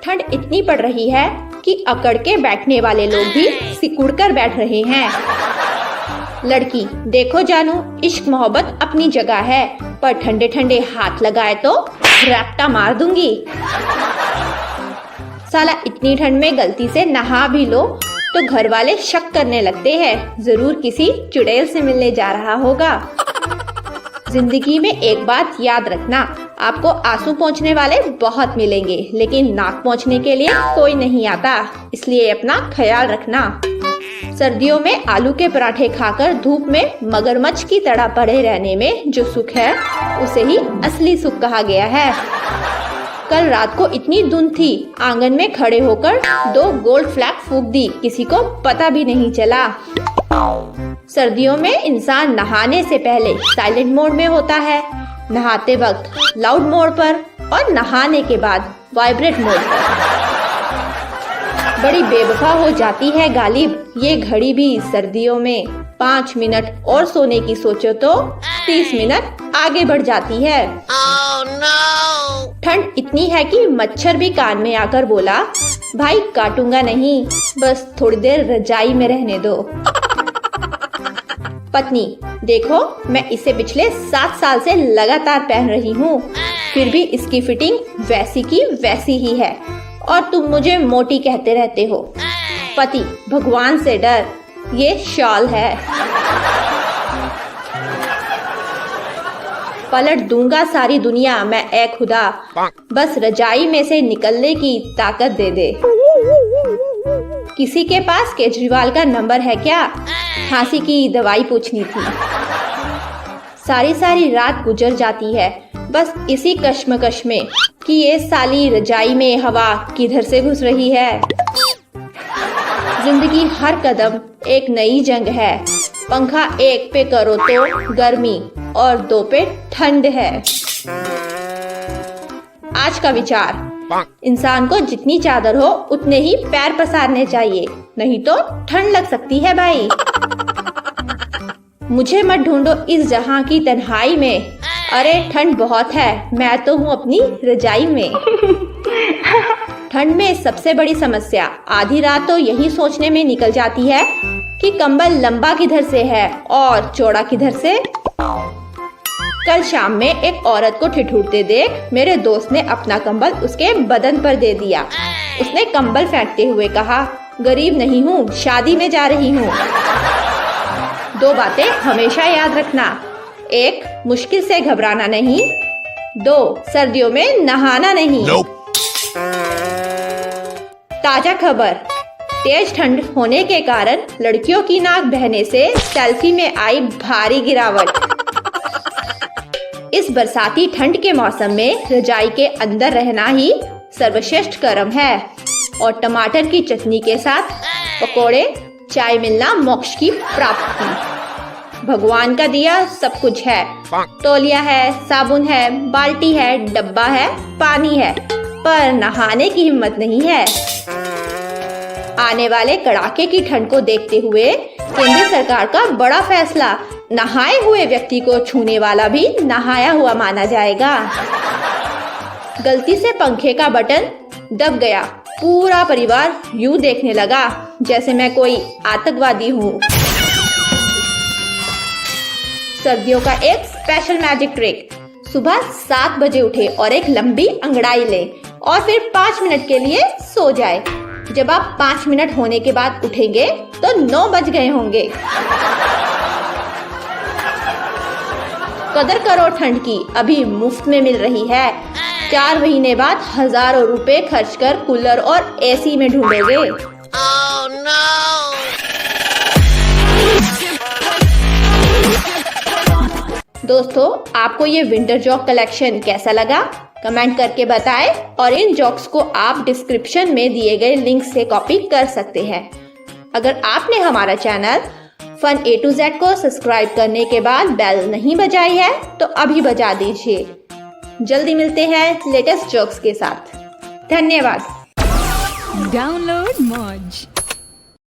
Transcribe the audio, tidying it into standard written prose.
ठंड इतनी पड़ रही है कि अकड़ के बैठने वाले लोग भी सिकुड़ कर बैठ रहे हैं। लड़की, देखो जानू, इश्क मोहब्बत अपनी जगह है, पर ठंडे ठंडे हाथ लगाए तो रैप्टा मार दूंगी। साला इतनी ठंड में गलती से नहा भी लो तो घर वाले शक करने लगते हैं, जरूर किसी चुड़ैल से मिलने जा रहा होगा। जिंदगी में एक बात याद रखना, आपको आंसू पोंछने वाले बहुत मिलेंगे, लेकिन नाक पोंछने के लिए कोई नहीं आता, इसलिए अपना ख्याल रखना। सर्दियों में आलू के पराठे खाकर धूप में मगरमच्छ की तरह पड़े रहने में जो सुख है, उसे ही असली सुख कहा गया है। कल रात को इतनी धुंध थी, आंगन में खड़े होकर 2 गोल्ड फ्लैग फूंक दी, किसी को पता भी नहीं चला। सर्दियों में इंसान नहाने से पहले साइलेंट मोड में होता है, नहाते वक्त लाउड मोड पर और नहाने के बाद वाइब्रेट मोड पर। बड़ी बेवफा हो जाती है गालिब ये घड़ी भी सर्दियों में। 5 मिनट और सोने की सोचो तो 30 मिनट आगे बढ़ जाती है। Oh, no! ठंड इतनी है कि मच्छर भी कान में आकर बोला, भाई काटूंगा नहीं, बस थोड़ी देर रजाई में रहने दो। पत्नी, देखो मैं इसे पिछले 7 साल से लगातार पहन रही हूँ, फिर भी इसकी फिटिंग वैसी की वैसी ही है और तुम मुझे मोटी कहते रहते हो। पति, भगवान से डर, ये शॉल है। पलट दूंगा सारी दुनिया मैं, ए खुदा, बस रजाई में से निकलने की ताकत दे दे। किसी के पास केजरीवाल का नंबर है क्या? खांसी की दवाई पूछनी थी। सारी रात गुजर जाती है बस इसी कश्मकश में कि ये साली रजाई में हवा किधर से घुस रही है। जिंदगी हर कदम एक नई जंग है, पंखा 1 पे करो तो गर्मी और 2 पे ठंड है। आज का विचार, इंसान को जितनी चादर हो उतने ही पैर पसारने चाहिए, नहीं तो ठंड लग सकती है भाई। मुझे मत ढूंढो इस जहां की तन्हाई में, अरे ठंड बहुत है, मैं तो हूँ अपनी रजाई में। ठंड में सबसे बड़ी समस्या आधी रात तो यही सोचने में निकल जाती है कि कंबल लंबा किधर से है और चौड़ा किधर से। कल शाम में एक औरत को ठिठुरते देख मेरे दोस्त ने अपना कंबल उसके बदन पर दे दिया। उसने कंबल फेंकते हुए कहा, गरीब नहीं हूँ, शादी में जा रही हूँ। 2 बातें हमेशा याद रखना, 1 मुश्किल से घबराना नहीं, 2 सर्दियों में नहाना नहीं। ताजा खबर, तेज ठंड होने के कारण लड़कियों की नाक बहने से सेल्फी में आई भारी गिरावट। इस बरसाती ठंड के मौसम में रजाई के अंदर रहना ही सर्वश्रेष्ठ कर्म है और टमाटर की चटनी के साथ पकोड़े, चाय मिलना मोक्ष की प्राप्ति। भगवान का दिया सब कुछ है, तौलिया है, साबुन है, बाल्टी है, डब्बा है, पानी है, पर नहाने की हिम्मत नहीं है। आने वाले कड़ाके की ठंड को देखते हुए केंद्र सरकार का बड़ा फैसला, नहाए हुए व्यक्ति को छूने वाला भी नहाया हुआ माना जाएगा। गलती से पंखे का बटन दब गया, पूरा परिवार यूं देखने लगा जैसे मैं कोई आतंकवादी हूँ। सर्दियों का एक स्पेशल मैजिक ट्रिक, सुबह 7 बजे उठे और एक लंबी अंगड़ाई ले और फिर 5 मिनट के लिए सो जाए। जब आप 5 मिनट होने के बाद उठेंगे तो 9 बज गए होंगे। कदर करो ठंड की, अभी मुफ्त में मिल रही है। 4 महीने बाद हजारों रुपए खर्च कर कूलर और एसी में ढूंढोगे। Oh, no! दोस्तों, आपको ये विंटर जॉक कलेक्शन कैसा लगा? कमेंट करके बताएं और इन जॉक्स को आप डिस्क्रिप्शन में दिए गए लिंक से कॉपी कर सकते हैं। अगर आपने हमारा channel fun A to Z को सब्सक्राइब करने के बाद बेल नहीं बजाई है तो अभी बजा दीजिए। जल्दी मिलते हैं लेटेस्ट जॉक्स के साथ। धन्यवाद। डाउनलोड मौज।